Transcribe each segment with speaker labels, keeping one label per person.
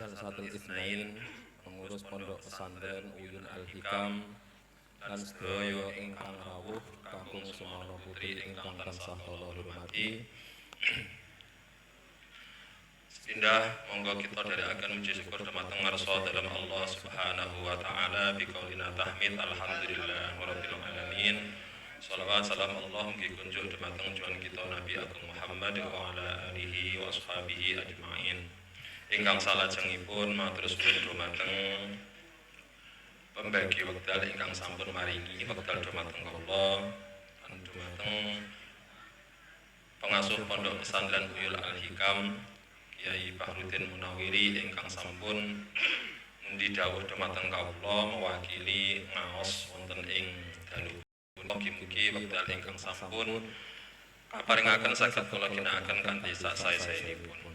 Speaker 1: Jalsatul Itsnain pengurus pondok pesantren Uyun Al-Hikam lan sedaya ingkang rawuh kakung Sumarno Putri ingkang tansah kula hormati.
Speaker 2: Pindah monggo kita dherekaken puji syukur dumateng ngarsa dalam Allah Subhanahu wa taala bi qaulina tahmid alhamdulillah rabbil alamin. Shalawat salam Allah mugi kunjuk dumateng juan kita Nabi Agung Muhammad wa ala alihi wa ashabihi ajmain. Ingkang salajengipun matur suwun dumateng pembagi wekdal ingkang sampun maringi wekdal dumateng kula lan dumateng pengasuh pondok pesantren Uyun Al-Hikam Kyai Fahrudin Munawiri ingkang sampun mundi dawuh dumateng kawula mewakili ngaos wonten ing dalu. Mugi-mugi wekdal ingkang sampun kaparingaken saged kula ginakaken kanthi sae-saenipun.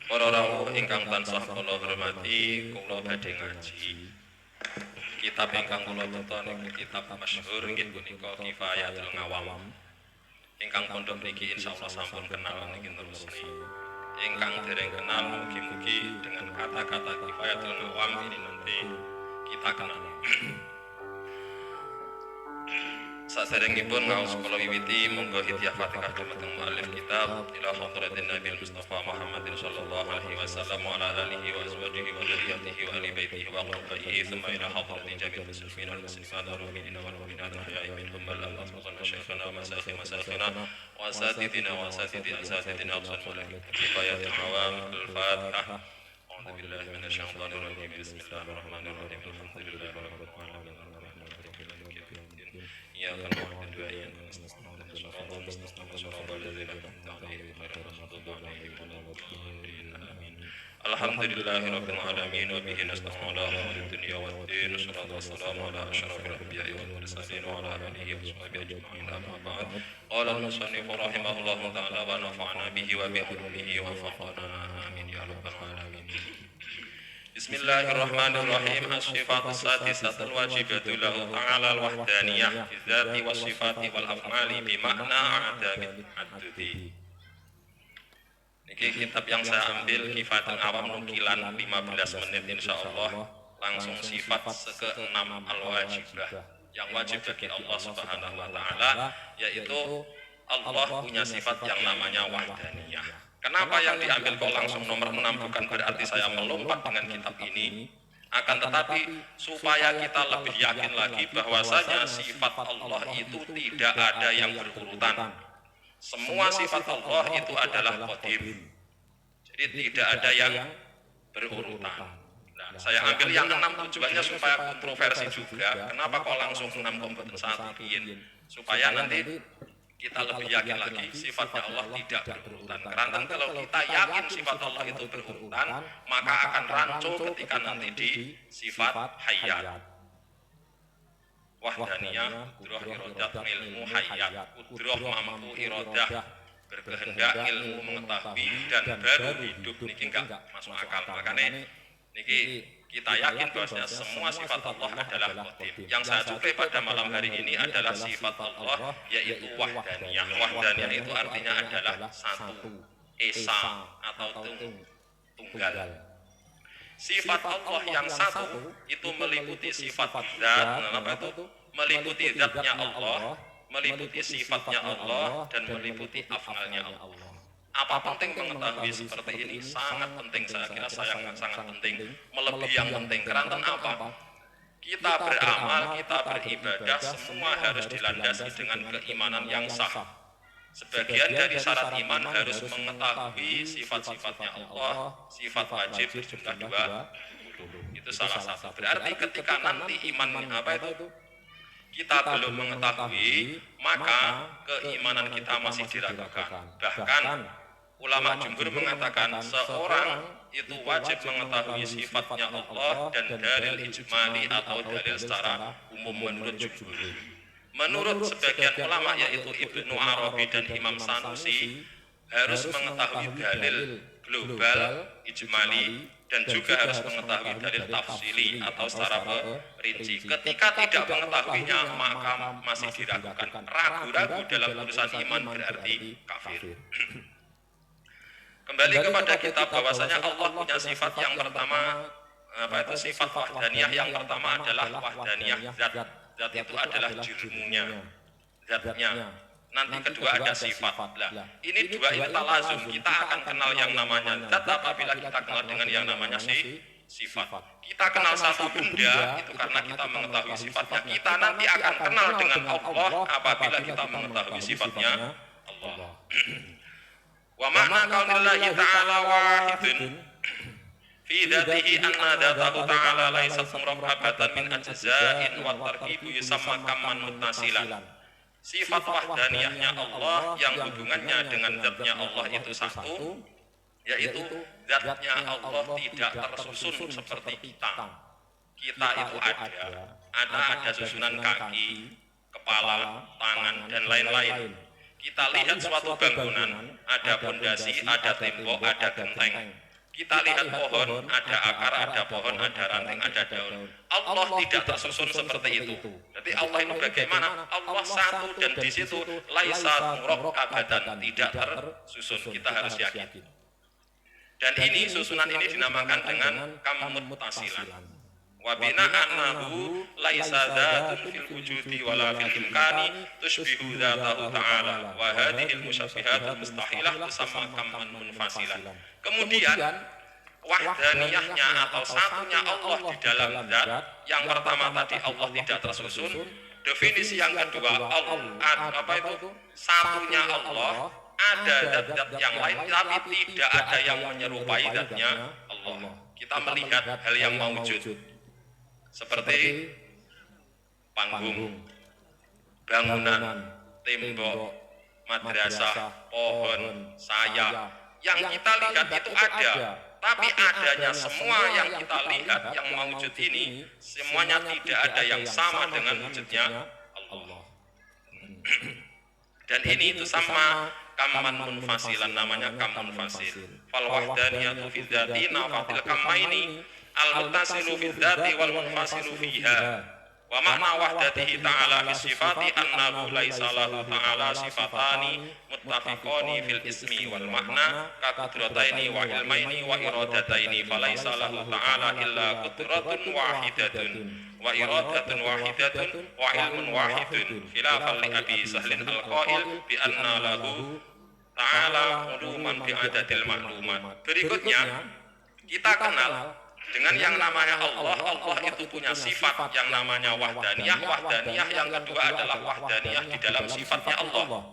Speaker 2: Para rawuh ingkang tansah kula hormati, kula badhe ngaji kitab ingkang kula tata niku kitab masyhur inggih punika Kifayatul Ngawam. Ingkang pondok niki insyaallah sampun kenal niki terusni. Ingkang dereng kenal mugi-mugi dengan kata-kata Kifayatul Ngawam ini nanti kita kenal. Saderengipun ngaos kula wiwiti monggo hidayah Fatihah dumateng muallif kitab ila hadratin Nabi Mustafa Muhammadin sallallahu alaihi wasallam wa ala alihi wa azwajihi wa dzurriyyatihi wa ali baitihi wa qurraihi thumma ila hadratin jami'il muslimin wal muslimat wal mu'minina wal mu'minat ahya'i minhum bal al-asma'u syekhana wa masakhina wa asatidina wa asatidina absal mulki kifayatul awam al-fatihah. A'udzu billahi minasy syaithanir rajim. Bismillahirrahmanirrahim. Alhamdulillahi rabbil alamin. Ya kan kedua yang Alhamdulillahirabbil alamin wa bihi nasta'inu ala umuri dunya waddin. Wassalatu wassalamu ala asyrafil anbiya'i wal mursalin wa ala alihi wa sahbihi ajma'in. Amma ba'd. Qala al-musannif rahimahullahu ta'ala wa nafa'ana bihi wa bi ulumuhi wa faqana amin ya rabbal alamin. Bismillahirrahmanirrahim. As-sifatus sadisatul wajibatu lahu ta'ala al-wahdaniyah fi dzati was sifati wal af'ali bi makna adamit adudi. Niki kitab yang saya ambil Kifayatul Awam nukilan 15 menit insyaallah. Langsung sifat ke-6 al-wajibah yang wajib bagi Allah Subhanahu wa taala, yaitu Allah punya sifat yang namanya wahdaniyah. Kenapa yang diambil kok langsung nomor 6? Bukan berarti saya melompat dengan kitab ini, akan tetapi supaya kita lebih yakin lagi bahwasanya sifat Allah itu tidak ada yang berurutan. Semua sifat Allah itu adalah qadim. Jadi tidak ada yang berurutan. Nah, saya ambil yang 6 tujuannya supaya kontroversi juga. Kenapa kok langsung 6 kompeten satu ingin? Supaya nanti kita lebih yakin lagi sifatnya Allah tidak berurutan. Karena kalau kita yakin sifat Allah itu berurutan, maka akan rancu ketika nanti di sifat hayat. Wahdaniyah, kudroh irodah ilmu hayat, kudroh mampu irodah berkehendak ilmu mengetahui dan baru hidup. Niki enggak masuk akal. Makanya niki kita yakin bahwasanya semua sifat Allah adalah qadim. Yang saya cupai pada malam hari ini adalah sifat Allah, yaitu wahdaniyah. Wahdaniyah itu artinya adalah satu, esa atau tunggal. Sifat Allah yang satu itu meliputi sifat zat, meliputi zatnya Allah, meliputi sifatnya Allah, dan meliputi af'alnya Allah. Apa penting mengetahui seperti ini? Sangat penting, saya kira sangat penting, melebihi yang penting. Karena apa? Kita beramal, kita beribadah, semua harus dilandasi dengan keimanan yang sah. Sebagian dari syarat iman harus mengetahui sifat-sifatnya Allah, sifat wajib berjumlah 20. Itu salah satu. Berarti ketika nanti iman apa itu? Kita belum mengetahui, maka keimanan kita masih diragukan. Bahkan ulama jumhur mengatakan seorang itu wajib mengetahui sifatnya Allah dan dalil ijmali atau dalil secara umum menurut jumhur. Menurut sebagian ulama yaitu Ibnu Arabi dan Imam Sanusi harus mengetahui dalil global ijmali dan juga harus mengetahui dalil tafsili atau secara perinci. Ketika tidak mengetahuinya maka masih diragukan. Ragu-ragu dalam urusan iman berarti kafir. Kembali kepada kitab bahwasanya Allah punya sifat yang pertama, sifat wahdaniyah yang pertama adalah wahdaniyah zat. Zat itu adalah jurmunya, zatnya. Nanti kedua ada sifat. Lah, ini dua ini talazum. Kita akan kenal yang namanya zat apabila kita kenal dengan yang namanya sifat. Kita kenal satu benda itu karena kita mengetahui sifatnya. Kita nanti akan kenal dengan Allah apabila kita mengetahui sifatnya Allah. Wa makna qaulillahi ta'ala wahidun fi dzatihi anna dzatahu ta'ala laysat murakkabatan min ajza'in wa tarkibu yusamma kamman muttasilan. Sifat wahdaniyahnya Allah yang hubungannya dengan zatnya Allah itu satu, yaitu zatnya Allah tidak tersusun seperti kita. Kita itu ada susunan kaki, kepala, tangan, dan lain-lain. Kita lihat suatu bangunan, ada pondasi, ada tembok, ada genteng. Kita lihat pohon, ada akar, ada pohon, ada ranting, ada daun. Allah tidak tersusun seperti itu. Jadi Allah itu bagaimana? Allah satu dan di situ laisa murakkabatan, tidak tersusun. Kita harus yakin. Dan ini susunan ini dinamakan dengan muttasilan. Wa bina'annahu laisa dzatun fil wujudi wala fil imkani tushbihu dzatahu ta'ala wa hadhihi al-mushabbihatul mustahilah tusamma kamman munfasilan. Kemudian wahdaniyahnya atau satunya Allah di dalam zat yang pertama tadi Allah tidak tersusun. Definisi yang kedua satunya Allah, ada zat-zat yang lain tapi tidak ada yang menyerupai zatnya Allah. Kita melihat hal yang mawjud seperti panggung, bangunan, tembok, madrasah, pohon, sayap. Yang kita lihat itu ada, tapi adanya semua yang kita lihat yang mawjud ini semuanya tidak ada yang sama dengan wujudnya Allah. Dan ini itu sama kamman munfasilan, namanya kam munfasil. Fal wahdaniyatu fi dzati nafatil kamaini al-muttasilu fi dzati wal munfasilu fiha. Wa makna wahdatihi ta'ala fi sifati annahu laisa lahu ta'ala sifatani muttafiqani fil ismi wal makna ka qudrataini wa ilmaini wa iradataini falaisa lahu ta'ala illa qudratun wahidatun wa iradatun wahidatun wa ilmun wahidun khilafan li Abi Sahlin al-Qail bi anna lahu ta'ala uluman bi adadil ma'lumat. Berikutnya kita kenal dengan yang namanya Allah. Allah itu punya sifat yang namanya wahdaniyah. Wahdaniyah yang kedua adalah wahdaniyah di dalam sifatnya Allah.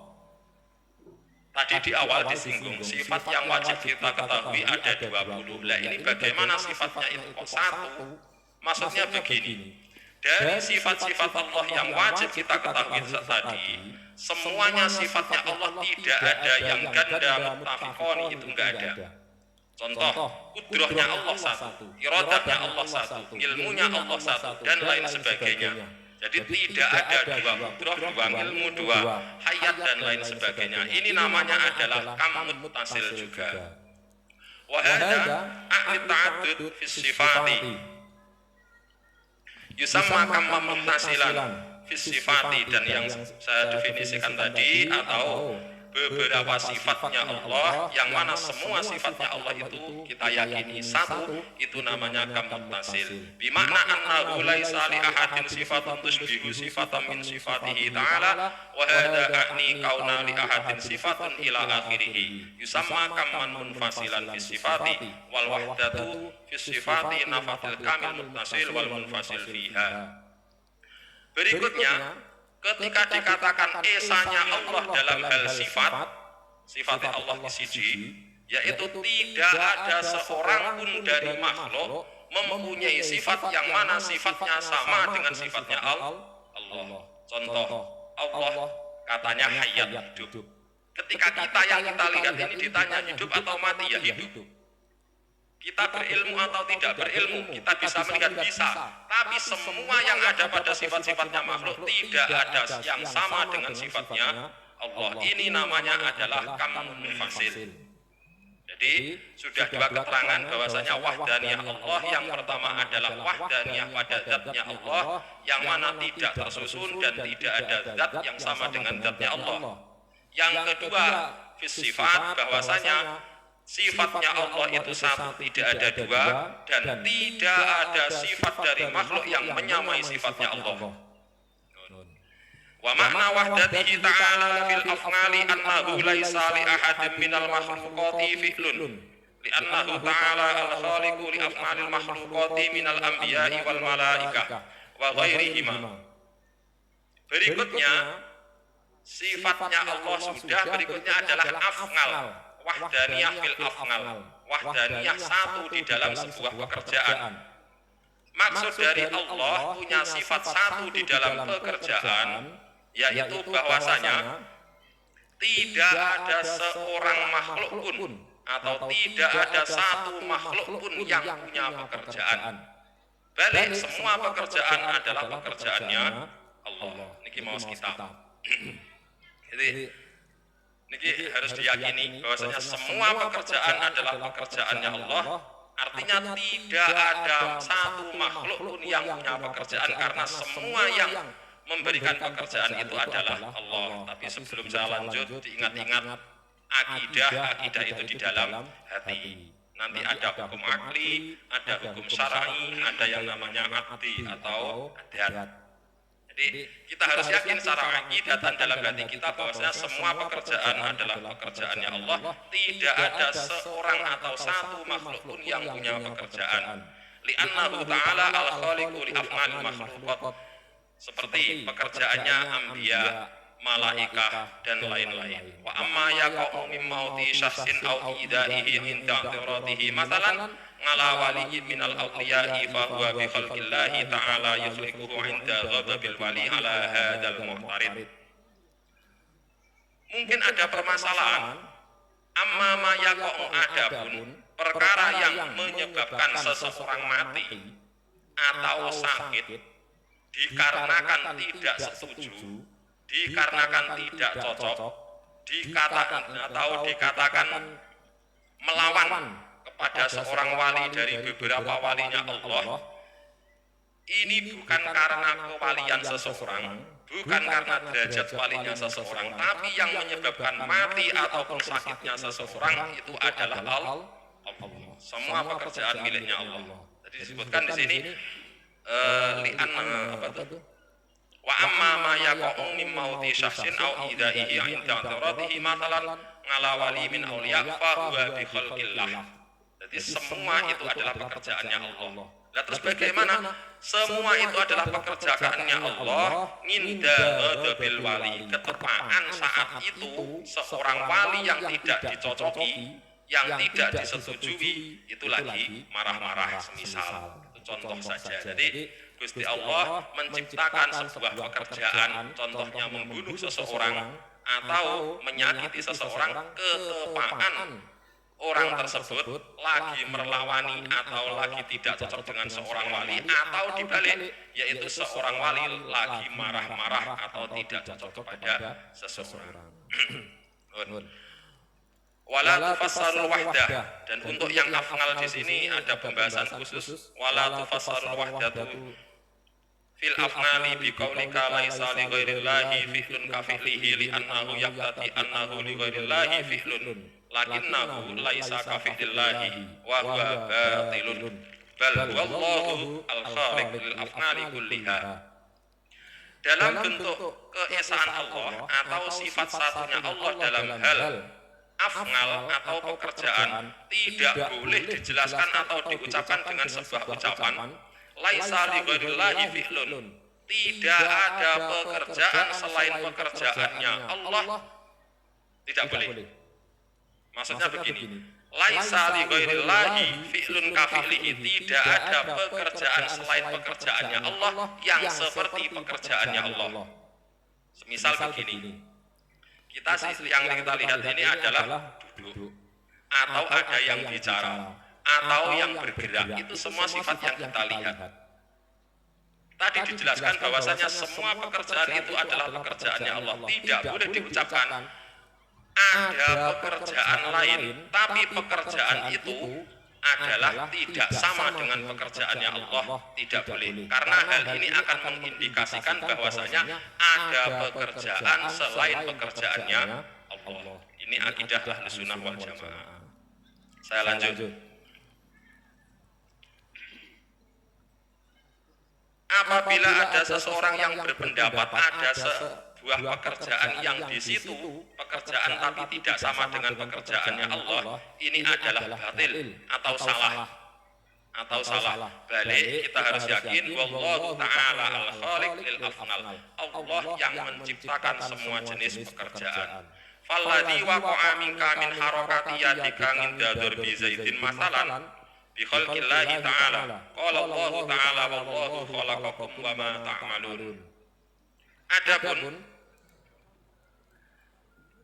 Speaker 2: Tadi di awal disinggung sifat yang wajib kita ketahui ada 20. Lah ini bagaimana sifatnya itu kok satu? Maksudnya begini, dari sifat-sifat Allah yang wajib kita ketahui tadi, semuanya sifatnya Allah, tidak ada yang ganda muttafiqani, itu enggak ada. Contoh, kudrahnya Allah satu, iradatnya Allah satu, ilmunya Allah satu, dan lain sebagainya. Jadi tidak ada dua kudrah, dua ilmu, dua hayat, dan lain sebagainya. Ini namanya adalah kam muttasil juga. Wa hadza aqli ta'addud fi sifati yusamma kam muttasilan fi sifati, dan yang saya definisikan tadi atau beberapa sifatnya Allah yang mana semua sifatnya Allah itu kita yakini satu, itu namanya kam muttasil. Bimakna annahu laisa li ahadin sifatun tushbihu sifatan min sifatihi ta'ala wa hadza a'ni kauna li ahadin sifatun ila akhirih yusamma kamman munfasilan fi sifati wal wahdatu fi sifati nafatil kamil muttasil wal munfasil fiha. Berikutnya, ketika dikatakan esanya Allah dalam hal sifatnya Allah isiji, yaitu tidak ada seorang pun dari makhluk mempunyai sifat yang mana sifatnya sama dengan sifatnya Allah. Contoh, Allah katanya hayat, hidup. Ketika kita yang kita lihat ini ditanya hidup atau mati, ya hidup. Kita berilmu atau tidak berilmu, kita bisa melihat, bisa. Tapi semua yang ada pada sifat-sifatnya makhluk tidak ada yang sama dengan sifatnya Allah. Ini namanya adalah kam munfasil. Jadi sudah dua keterangan bahwasanya wahdaniyah Allah. Yang pertama adalah wahdaniyah pada zatnya Allah, yang mana tidak tersusun dan tidak ada zat yang sama dengan zatnya Allah. Yang kedua, fis sifat, bahwasanya sifatnya Allah itu satu, tidak ada dua, dan tidak ada sifat dari makhluk yang menyamai sifatnya Allah. Wa makna wahdatihi ta'ala fil af'ali annahu laisa li ahadin minal makhluqati fi'lun li'annahu ta'ala al-khaliqu li af'alil makhluqati minal anbiya'i wal malaikah wa ghairihima. Berikutnya sifatnya Allah sudah, berikutnya adalah af'al, wahdaniyah fil af'al, wahdaniyah satu di dalam sebuah pekerjaan. Maksud dari Allah punya sifat satu di dalam pekerjaan, yaitu bahwasanya tidak ada seorang makhluk pun atau tidak ada satu makhluk pun yang punya pekerjaan. Balik semua pekerjaan adalah pekerjaannya Allah. Niki mau kitab. Jadi niki harus diyakini bahwasanya semua pekerjaan adalah pekerjaannya Allah. Artinya tidak ada satu makhluk pun yang punya pekerjaan, karena semua yang memberikan pekerjaan itu adalah Allah. Tapi sebelum saya lanjut, diingat-ingat akidah itu di dalam hati. Nanti ada hukum akli, ada hukum syar'i, ada yang namanya akdi atau adat. Jadi kita harus yakin secara akidatan dalam hati kita bahwasanya semua pekerjaan adalah pekerjaannya Allah. Tidak ada seorang atau satu makhluk pun yang punya pekerjaan. Li'annahu ta'ala al-khaliqu li af'alil makhluqat. Seperti pekerjaannya anbiya, malaikah dan lain-lain. Wa amma yaqa'u min mauti syakhsin aw idaihi inda i'tiradihi masalan ala waliyyin minal awliya'i fa huwa bi khalqillahi ta'ala yukhliquhu 'inda ghadabil wali ala hadzal mu'tarid. Mungkin ada permasalahan. Amma ma yaqa'u adapun perkara yang menyebabkan seseorang mati atau sakit dikarenakan tidak setuju, dikarenakan tidak cocok, dikatakan melawan kepada seorang wali dari beberapa walinya Allah. Ini bukan karena kewalian seseorang, bukan karena derajat walinya seseorang, tapi yang menyebabkan mati ataupun sakitnya seseorang itu adalah Allah. Semua pekerjaan miliknya Allah. Jadi disebutkan di sini wa amma ma yaqa'u min mauti syakhsin aw idaihi 'inda i'tiradihi matalan ala wali min awliya fa huwa bi khalqillah. Jadi semua itu adalah pekerjaannya Allah. Lah terus bagaimana? Semua itu adalah pekerjaannya Allah. Inda ghadabil wali, ketepaan saat itu seorang wali yang tidak dicocoki, yang tidak disetujui, itu lagi marah-marah semisal. Contoh saja. Jadi Gusti Allah menciptakan sebuah pekerjaan, contohnya membunuh seseorang atau menyakiti seseorang, ketepaan orang tersebut lagi merlawani atau lagi tidak cocok dengan seorang wali, atau dibalik, yaitu seorang wali lagi marah-marah atau tidak cocok kepada seseorang. Wala tufassarul wahdah, dan untuk yang af'al di sini ada pembahasan khusus. Wala tufassarul wahdatu fil af'ali bi qaulika laisa li ghairillahi fi'lun ka fi'lihi li annahu yaqtati annahu li ghairillahi fi'lun lakinnahu laisa ka fi'lillahi wa huwa batilun bal wallahu al-khaliq lil af'ali kulliha. Dalam bentuk keesaan Allah atau sifat satunya Allah dalam hal af'al atau pekerjaan tidak boleh dijelaskan atau diucapkan dengan sebuah ucapan laisa li ghairillahi fi'lun, tidak ada pekerjaan selain pekerjaannya Allah, tidak boleh. Maksudnya begini, laisa li ghairillahi fi'lun ka fi'lihi, tidak ada pekerjaan selain pekerjaannya Allah yang seperti pekerjaannya Allah. Semisal begini, kita yang kita lihat ini adalah duduk, atau ada yang bicara, atau yang bergerak, itu semua sifat yang kita lihat. Tadi dijelaskan bahwasanya semua pekerjaan itu adalah pekerjaannya Allah. Tidak boleh diucapkan ada pekerjaan lain, tapi pekerjaan itu adalah tidak sama dengan pekerjaannya Allah. Tidak boleh, karena hal ini akan mengindikasikan bahwasanya ada pekerjaan selain pekerjaannya Allah. Ini akidah Ahlus Sunnah wal Jamaah. Saya lanjut. Apabila ada seseorang yang berpendapat ada sebuah pekerjaan yang di situ pekerjaan tapi tidak sama dengan pekerjaannya Allah, ini adalah batil atau salah. Balik kita harus yakin wallahu ta'ala al-khaliq lil afnal. Allah yang menciptakan semua jenis pekerjaan. Falladhi waqa'a minka min harakati yadika inda darbi zaidin masalan bi khalqillahi ta'ala. Qala Allah ta'ala wallahu khalaqakum wa ma ta'malun. Adapun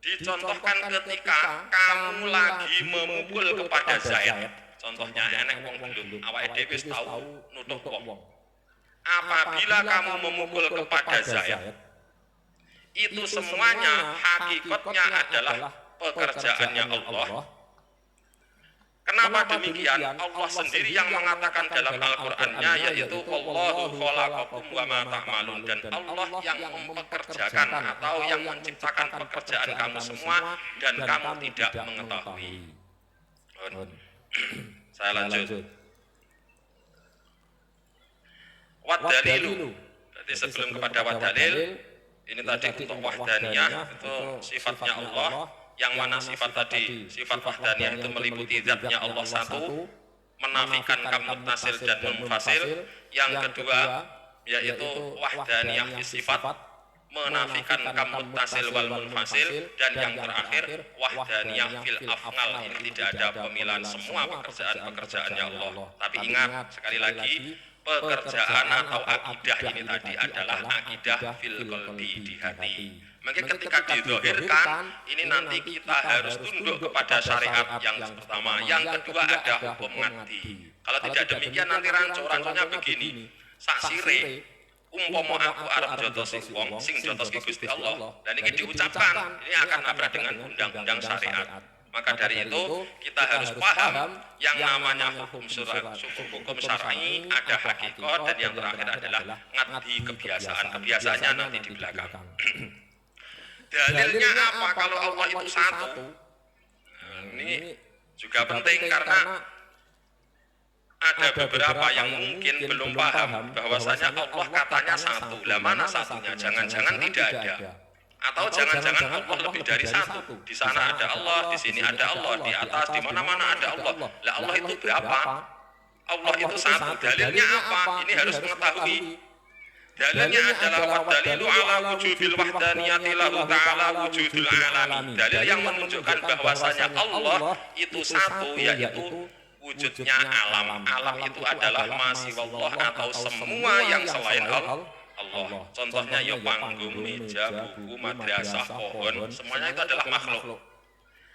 Speaker 2: dicontohkan ketika kamu lagi memukul kepada Zaid. Contohnya enek wong gendut, awake dhewe wis tau nutup wong. Apabila kamu memukul kepada Zaid, itu semuanya hakikatnya adalah pekerjaannya Allah. Kenapa demikian? Allah sendiri yang mengatakan dalam Al-Qur'annya yaitu Allahu khalaqakum wa ma ta'malun, dan Allah yang mempekerjakan atau yang menciptakan pekerjaan kamu semua dan kamu tidak mengetahui. Saya lanjut. Wad dalilu. Berarti sebelum kepada wad dalil, ini tadi untuk wahdaniyah itu sifatnya Allah. Yang mana sifat tadi, sifat wahdaniyah itu meliputi zatnya Allah satu, menafikan muttasil dan munfasil. Yang kedua yaitu wahdaniyah fi sifat, menafikan muttasil wal munfasil, dan yang terakhir wahdaniyah fil afnal. Ini tidak ada pemilahan, semua pekerjaannya Allah. Tapi ingat sekali lagi, pekerjaan atau akidah ini tadi adalah akidah fil qalbi, di hati. Maka ketika dizahirkan, ini nanti kita harus tunduk kepada syariat yang pertama. Yang kedua ada hukum ngadi. Kalau tidak demikian nanti rancu-rancunya begini. Saksire umpama aku arep jotos wong sing jotos Gusti Allah. Dan ini diucapkan, ini akan nabrak dengan undang-undang syariat. Maka dari itu kita harus paham yang namanya hukum syar'i ada hakikat, dan yang terakhir adalah ngadi, kebiasaan. Kebiasaannya nanti di belakang. Dalilnya apa kalau Allah itu satu? Ini juga penting karena ada beberapa yang mungkin belum paham bahwasanya Allah katanya satu. Lah mana satunya? Jangan-jangan tidak ada. Atau jangan-jangan Allah lebih dari satu. Di sana ada Allah, di sini ada Allah, di atas, di mana-mana ada Allah. Lah Allah itu berapa? Allah itu satu. Dalilnya apa? Ini harus mengetahui. Dalilnya adalah dalilu ala wujudil wahdaniyati lahu ta'ala wujudul alami. Dalil yang menunjukkan bahwasanya Allah itu satu, yaitu wujudnya alam. Alam itu adalah masiwallah atau semua yang selain Allah. Contohnya ya panggung, meja, buku, madrasah, pohon, semuanya itu adalah makhluk.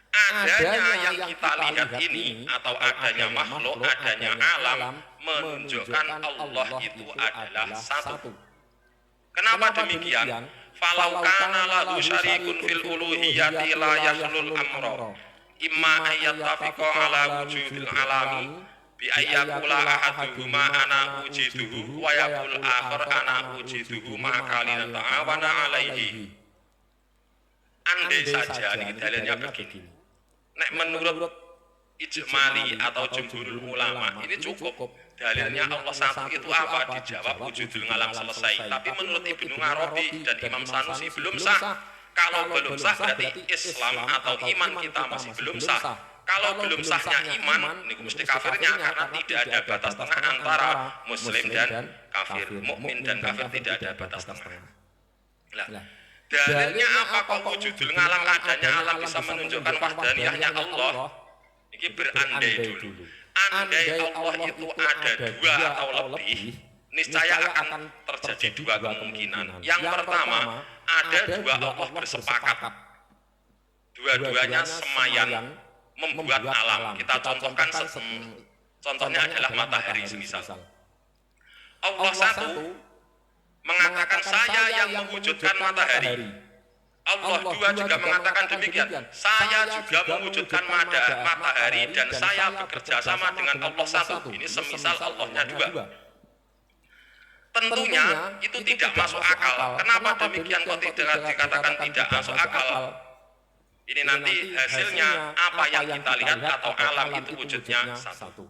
Speaker 2: Adanya yang kita lihat ini atau adanya makhluk, adanya alam menunjukkan Allah itu adalah satu. Kenapa demikian? Falau kana lahu syarikun fil uluhiyyati la yahlul amra. Imma ayyattafiqa ala wujudil alami bi ayyakula ahaduhuma ana wujiduhu wa yaqul akhar ana wujiduhu ma kalina ta'awana alaihi. Andai saja ini dalilnya begini. Nek menurut ijmali atau jumhurul ulama ini cukup. Dalilnya Allah satu itu apa? Dijawab wujudul alam selesai. Tapi menurut Ibnu Arabi dan Imam Sanusi belum sah. Kalau belum sah berarti Islam atau iman kita masih belum sah. Kalau belum sahnya iman, ini mesti kafirnya, karena tidak ada batas tengah antara muslim dan kafir. Mukmin dan kafir tidak ada batas tengah. Nah, dalilnya apa kok wujudul alam, adanya alam bisa menunjukkan wahdaniyahnya Allah? Ini berandai dulu. Andai Allah itu ada dua atau lebih, niscaya akan terjadi dua kemungkinan. Yang pertama, ada dua Allah bersepakat. Dua-duanya semayan membuat alam. Kita contohkan, contohnya adalah matahari semisal. Allah satu mengatakan saya yang mewujudkan matahari. Allah dua juga mengatakan demikian. Saya juga mewujudkan matahari dan saya bekerja sama dengan Allah satu. Ini semisal Allahnya dua. Tentunya itu tidak masuk akal. Kenapa demikian kok tidak dikatakan tidak masuk akal? Ini nanti hasilnya apa yang kita lihat atau alam itu wujudnya satu.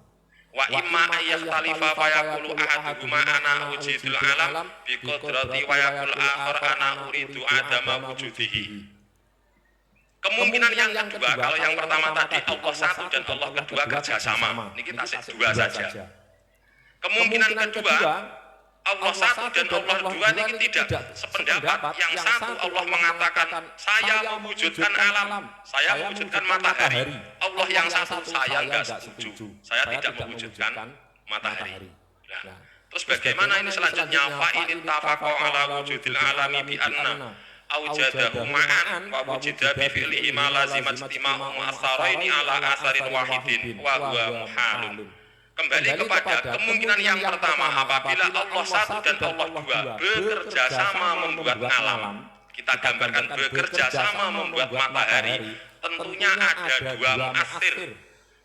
Speaker 2: Wa imma ayyakhtalifa fa yaqulu ahaduhuma ana wujudul alam bi qudrati wa yaqul akhar ana uridu adama wujudihi. Kemungkinan yang kedua, kalau yang pertama tadi Allah satu dan Allah kedua kerjasama, ini kita dua saja. Kemungkinan kedua, Allah satu dan Allah dua ini tidak sependapat. Yang satu Allah mengatakan saya mewujudkan alam, saya mewujudkan matahari. Allah yang satu saya enggak setuju, saya tidak mewujudkan matahari. Nah, terus bagaimana ini selanjutnya? Fa in tafaqqa ala wujudil alami bi anna aujadahu ma'an wa wujida bi fi'lihi ma lazimat istima'u asaraini ala asarin wahidin wa huwa muhalun. Kembali kepada kemungkinan yang pertama, apabila Allah satu dan Allah dua bekerja sama membuat alam, kita gambarkan bekerja sama membuat matahari, tentunya ada dua mu'assir,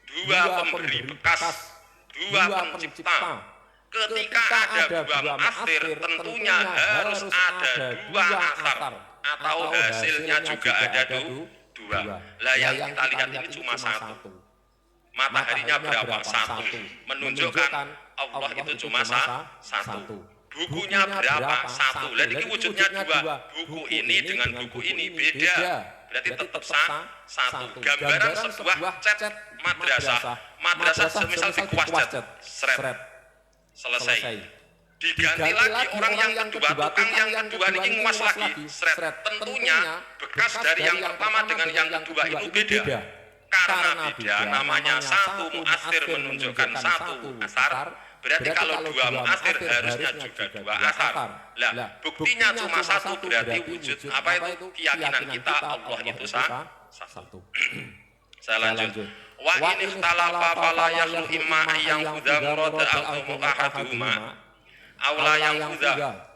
Speaker 2: dua pemberi bekas, dua pencipta. Ketika ada dua mu'assir, tentunya harus ada dua asar, atau hasilnya juga ada dua. Lah yang kita lihat ini cuma satu. Mataharinya berapa? Satu. Menunjukkan Allah itu cuma satu. Bukunya berapa? Satu. Jadi wujudnya dua. Buku ini dengan buku ini beda. Berarti tetap satu. Gambaran sebuah cat madrasah. Madrasah semisal di kuas cat. Seret. Selesai. Diganti lagi orang yang kedua, tukang yang kedua ini nguas lagi. Seret. Tentunya bekas dari yang pertama dengan yang kedua itu beda. Karena beda, namanya satu mu'assir menunjukkan satu asar. Berarti kalau dua mu'assir harusnya juga dua asar. Lah, buktinya cuma satu, berarti wujud apa itu? Keyakinan kita Allah itu satu. Saya lanjut. Wa in ikhtalafa fala yakhlu imma ayyam khudha murada al-ummu ahaduhuma aw la yankhudha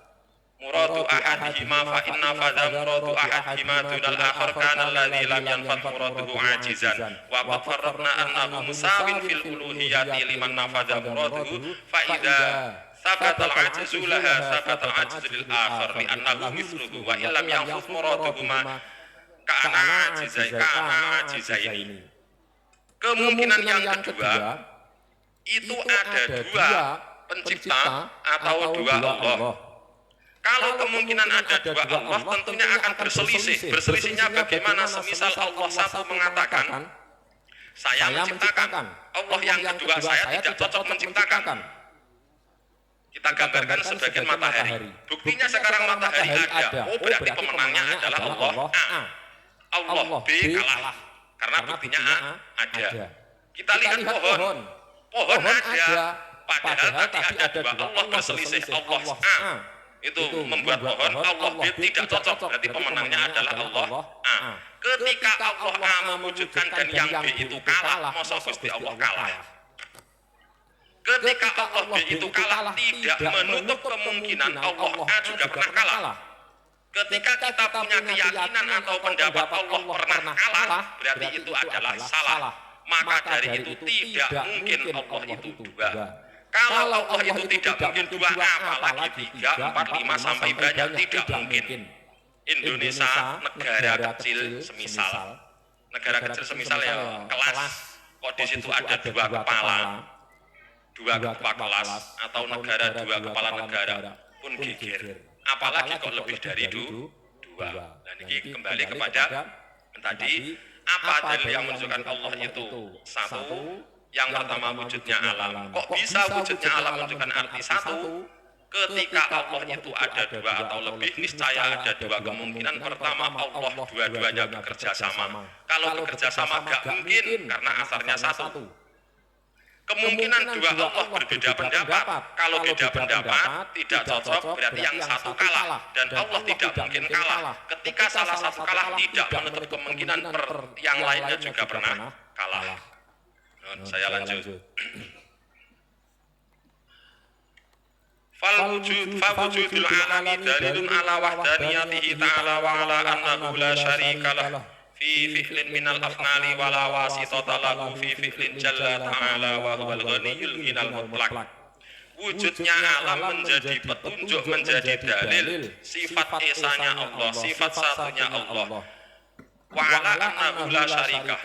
Speaker 2: muradu ahadihima fa inna fadha muradu ahadihima dunal akhar kana alladhi lam yanfad muraduhu ajizan wa qad farraqna annahu musawin fil uluhiyyati liman nafadha muraduhu fa idza sabata al-ajzu laha sabata al-ajzu lil akhar li annahu mithluhu wa illam yanfud muraduhuma kana ajizaini. Kemungkinan yang kedua itu ada dua pencipta atau dua Allah. Kalau kemungkinan ada dua Allah, tentunya akan berselisih. Berselisihnya bagaimana? Semisal Allah satu mengatakan, saya menciptakan. Allah yang kedua, saya tidak cocok menciptakan. Kita gambarkan sebagai matahari. Buktinya sekarang matahari ada. Oh, berarti pemenangnya adalah Allah A. Allah B kalah. Karena buktinya A ada. Kita lihat pohon. Pohon ada. Padahal tadi ada dua Allah berselisih. Allah A itu membuat pohon, Allah B tidak cocok, berarti pemenangnya adalah Allah A. Ketika Allah A mewujudkan dan yang B itu kalah, masa Gusti Allah kalah. Ketika Allah B itu kalah, tidak menutup kemungkinan Allah A juga pernah kalah. Ketika kita punya keyakinan atau pendapat Allah pernah kalah, berarti itu adalah salah. Maka dari itu tidak mungkin Allah itu dua. Kalau Allah itu tidak mungkin dua, apalagi 3, 4, 5 sampai banyak, tidak mungkin. Indonesia negara kecil semisal. Negara kecil semisal ya kelas. Kok di situ ada dua kepala kelas, atau negara dua kepala negara pun geger. Apalagi kok lebih dari dua. Dan ini kembali kepada tadi, apa dalil yang menunjukkan Allah itu satu? Yang pertama wujudnya alam. Kok bisa wujudnya alam menunjukkan arti satu? Ketika Allah itu ada dua atau lebih, niscaya ada dua kemungkinan. Pertama, Allah dua-duanya bekerja sama. Kalau bekerja sama gak mungkin, karena asarnya satu. Kemungkinan dua Allah berbeda pendapat. Kalau beda pendapat, tidak cocok, berarti yang satu kalah. Dan Allah tidak mungkin kalah. Ketika salah satu kalah, tidak menutup kemungkinan yang lainnya juga pernah kalah. Saya lanjut. Fawujudul alami dalilun ala wahdaniyatihi ta'ala wa ala annahu la syarika lah fi fi'lin minal af'ali wa la wasitata lahu fi fi'lin jalla ta'ala wa huwal ghaniyyul ghinal mutlaq. Wujudnya alam menjadi petunjuk, menjadi dalil sifat esanya Allah, sifat satunya Allah. wa ala annahu la syarikah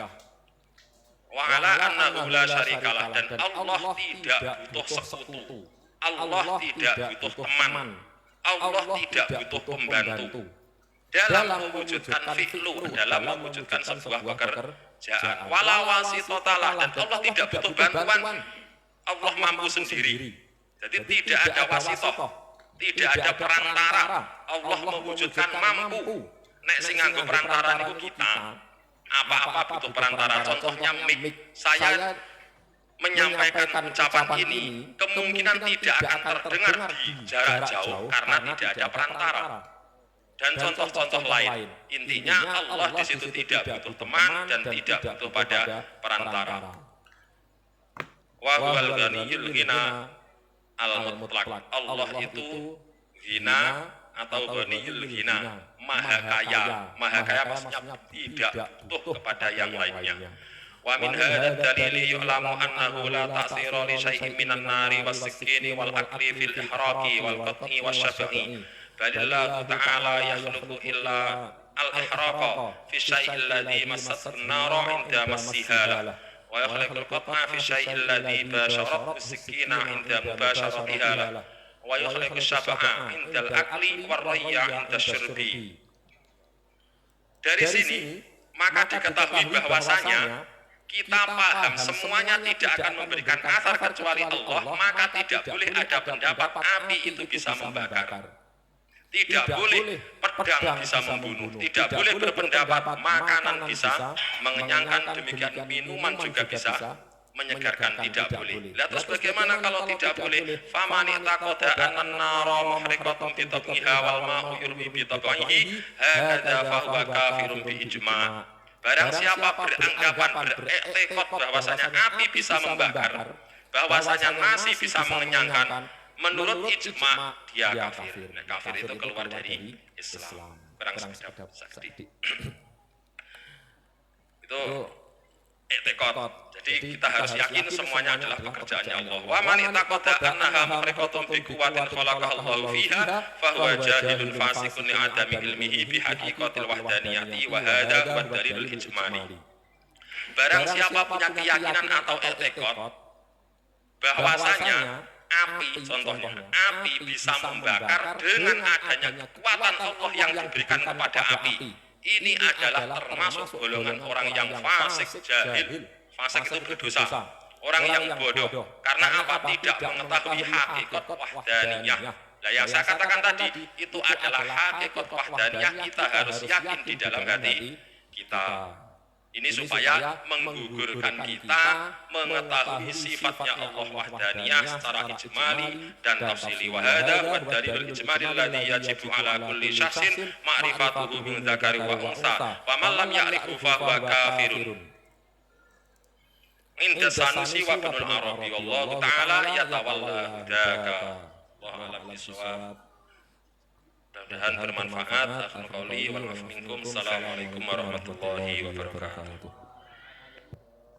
Speaker 2: wa ala annahu la syarikalah, dan Allah tidak butuh sekutu, Allah tidak butuh teman, Allah tidak butuh pembantu dalam mewujudkan fi'lu, dalam mewujudkan sebuah pekerjaan. Wala wasitotalah, dan Allah tidak butuh bantuan, Allah mampu sendiri. Jadi tidak ada wasitoh, tidak ada perantara, Allah mewujudkan mampu. Nek sing nganggo perantara niku kita, apa-apa butuh perantara. Contohnya mic, saya menyampaikan ucapan ini kemungkinan tidak akan terdengar di jarak jauh karena tidak ada perantara. Dan contoh-contoh lain, intinya Allah di situ tidak butuh teman dan tidak butuh pada perantara. Wa huwal ghaniyul ghina al-mutlaq. Allah itu ghina atau ghaniyul ghina, maha kaya. Maha kaya maksudnya tidak butuh kepada yang lainnya. Wa min hadzal dalili yu'lamu annahu la ta'sira li syai'in minan nari was-sikini wal akli fil ihraqi wal qat'i wasyaf'i. Balillahu ta'ala yakhluqu illa al-ihraqa fi syai'il ladzi massat an-nara 'inda massiha wa yakhluqul qat'a fi syai'il ladzi basharat bis-sikina 'inda mubasharatiha wa yakhluqus syaf'a 'inda al-akli war-rayya 'inda syurbi. Dari sini maka diketahui bahwasanya kita paham semuanya tidak akan memberikan asar kecuali Allah, maka tidak boleh ada pendapat api itu bisa membakar. Tidak boleh pedang bisa membunuh, tidak boleh berpendapat makanan bisa mengenyangkan, demikian minuman juga bisa menyegarkan, tidak boleh. Lihat terus bagaimana kalau tidak boleh? Faman taqada an-nara muhriqatun bi tabniha wal ma'u yurmi bi tabaihi hadza fa huwa kafirun bi ijma'. Barang siapa beranggapan beriktikad bahwasanya api bisa membakar, bahwasanya nasi bisa mengenyangkan, menurut ijma dia kafir. Nah, kafir itu keluar dari Islam. Perang sekedap sakti. Itu i'tiqad. Jadi kita harus yakin semuanya adalah pekerjaannya Allah. Wa man i'taqada annaha muhriqatun bi quwwatin khalaqaha Allahu fiha fa huwa jahilun fasiqun li adami ilmihi bi haqiqatil wahdaniyati wa hadza huwa dalilul ijmali. Barang siapa punya keyakinan atau i'tiqad bahwasanya api, contohnya api bisa membakar dengan adanya kekuatan Allah yang diberikan kepada api, ini adalah termasuk golongan orang yang fasik, jahil. Fasik itu berdosa, orang yang bodoh. Karena apa? Tidak mengetahui hakikat wahdaniyah. Nah, yang saya katakan tadi itu adalah hakikat wahdaniyah, kita harus yakin di dalam hati kita. Ini supaya menggugurkan kita mengetahui sifatnya Allah wahdaniyah secara ijmali dan tafsili. Wa hadza wa dalilul ijmali alladzi yajibu ala kulli syakhsin ma'rifatuhu min dzakari wa unsa. Wa man lam ya'rifu fa huwa kafirun. Inda Sanusi wa Ibnul Arabi wallahu ta'ala yatawalla hudaka. Wallahu a'lam bishawab. Mudah-mudahan bermanfaat. Akhirul qauli wal afw minkum. Assalamualaikum warahmatullahi wabarakatuh.